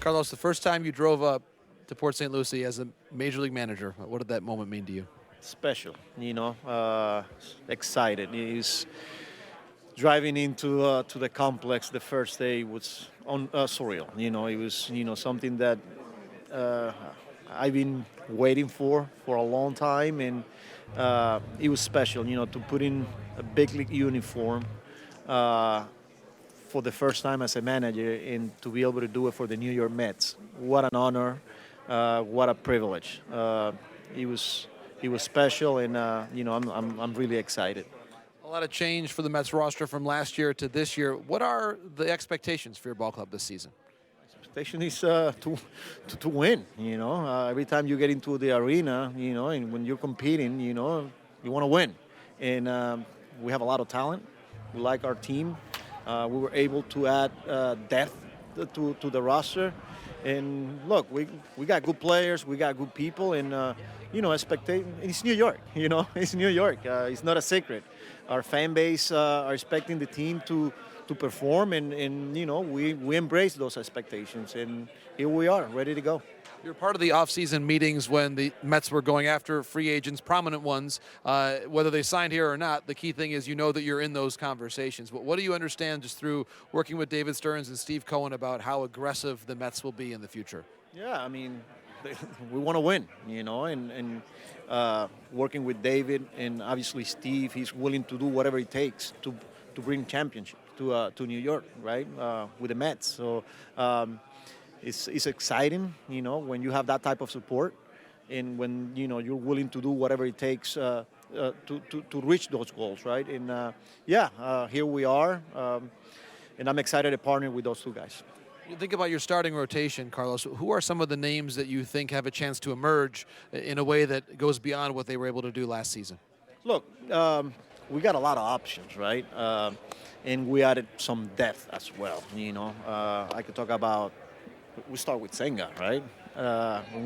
Carlos, the first time you drove up to Port St. Lucie as a major league manager, what did that moment mean to you? Special, excited. He's driving into to the complex the first day was surreal. It was something that uh, I've been waiting for a long time, and it was special. To put in a big league uniform uh, for the first time as a manager, and to be able to do it for the New York Mets. What an honor! What a privilege! It was it was special, and I'm really excited. A lot of change for the Mets roster from last year to this year. What are the expectations for your ball club this season? Expectation is to win. Every time you get into the arena, and when you're competing, you want to win, and we have a lot of talent. We like our team. We were able to add depth to the roster, and look, we got good players, we got good people, and expectation. It's New York. It's New York. It's not a secret. Our fan base are expecting the team to perform, and we embrace those expectations, and here we are, ready to go. You're part of the offseason meetings when the Mets were going after free agents, prominent ones, whether they signed here or not. The key thing is that you're in those conversations. But what do you understand just through working with David Stearns and Steve Cohen about how aggressive the Mets will be in the future? Yeah, I mean, we want to win, and working with David and obviously Steve, he's willing to do whatever it takes to bring championship to New York, right? With the Mets. So it's exciting, when you have that type of support, and when you're willing to do whatever it takes to reach those goals, right? And here we are, and I'm excited to partner with those two guys. You think about your starting rotation, Carlos. Who are some of the names that you think have a chance to emerge in a way that goes beyond what they were able to do last season? Look, we got a lot of options, right? And we added some depth as well. I could talk about. We start with Senga, right?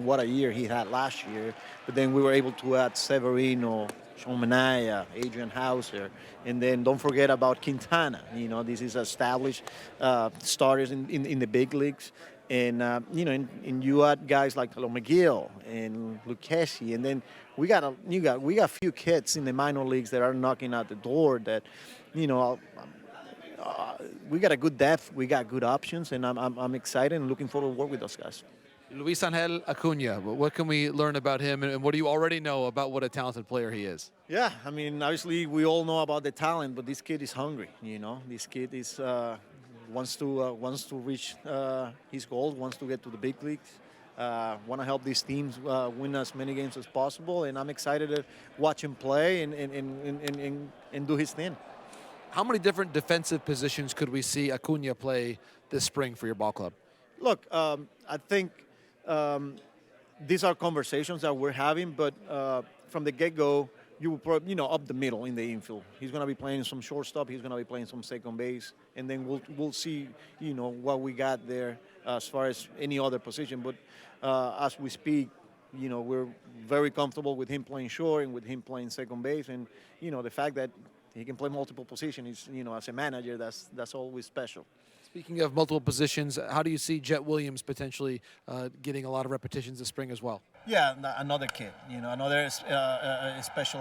What a year he had last year. But then we were able to add Severino, Sean Manaea, Adrian Hauser, and then don't forget about Quintana. This is established starters in the big leagues. And, and you add guys like Hello McGill and Lucchesi, and then we got a few kids in the minor leagues that are knocking at the door that, we got a good depth, we got good options, and I'm excited and looking forward to work with those guys. Luis Angel Acuna, what can we learn about him, and what do you already know about what a talented player he is? Yeah, I mean, obviously we all know about the talent, but this kid is hungry. This kid is wants to reach his goals, wants to get to the big leagues. Want to help these teams win as many games as possible, and I'm excited to watch him play and do his thing. How many different defensive positions could we see Acuna play this spring for your ball club? Look, I think these are conversations that we're having, but from the get-go, you will probably, up the middle in the infield. He's going to be playing some shortstop. He's going to be playing some second base, and then we'll see, what we got there as far as any other position. But as we speak, we're very comfortable with him playing short and with him playing second base, and the fact that he can play multiple positions. As a manager, that's always special. Speaking of multiple positions, how do you see Jet Williams potentially getting a lot of repetitions this spring as well? Yeah, another kid. Another special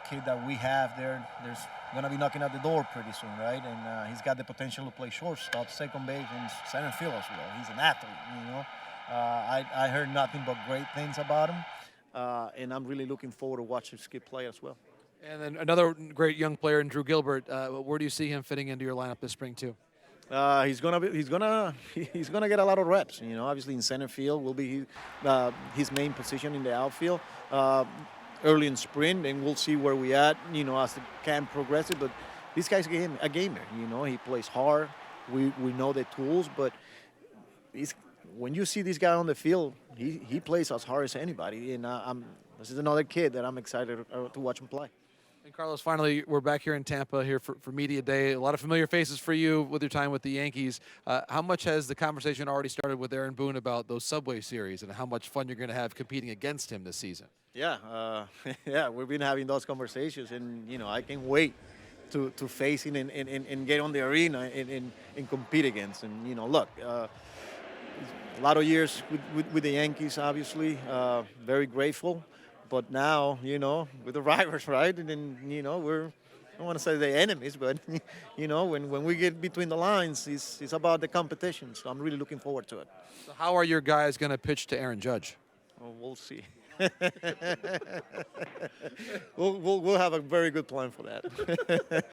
kid that we have there. There's going to be knocking at the door pretty soon, right? And he's got the potential to play shortstop, second base, and center field as well. He's an athlete. I heard nothing but great things about him, and I'm really looking forward to watching this kid play as well. And then another great young player in Drew Gilbert. Where do you see him fitting into your lineup this spring too? He's gonna get a lot of reps. Obviously in center field will be his main position in the outfield early in spring, and we'll see where we at. As the camp progresses. But this guy's a gamer. He plays hard. We know the tools, but when you see this guy on the field, he plays as hard as anybody. And this is another kid that I'm excited to watch him play. And Carlos, finally, we're back here in Tampa here for Media Day. A lot of familiar faces for you with your time with the Yankees. How much has the conversation already started with Aaron Boone about those Subway Series and how much fun you're going to have competing against him this season? Yeah, we've been having those conversations, and I can't wait to face him and get on the arena and compete against him. Look, a lot of years with the Yankees, obviously. Very grateful. But now, with the rivals, right? And then, I don't want to say the enemies, but, when we get between the lines, it's about the competition. So I'm really looking forward to it. So how are your guys going to pitch to Aaron Judge? Well, we'll see. we'll have a very good plan for that.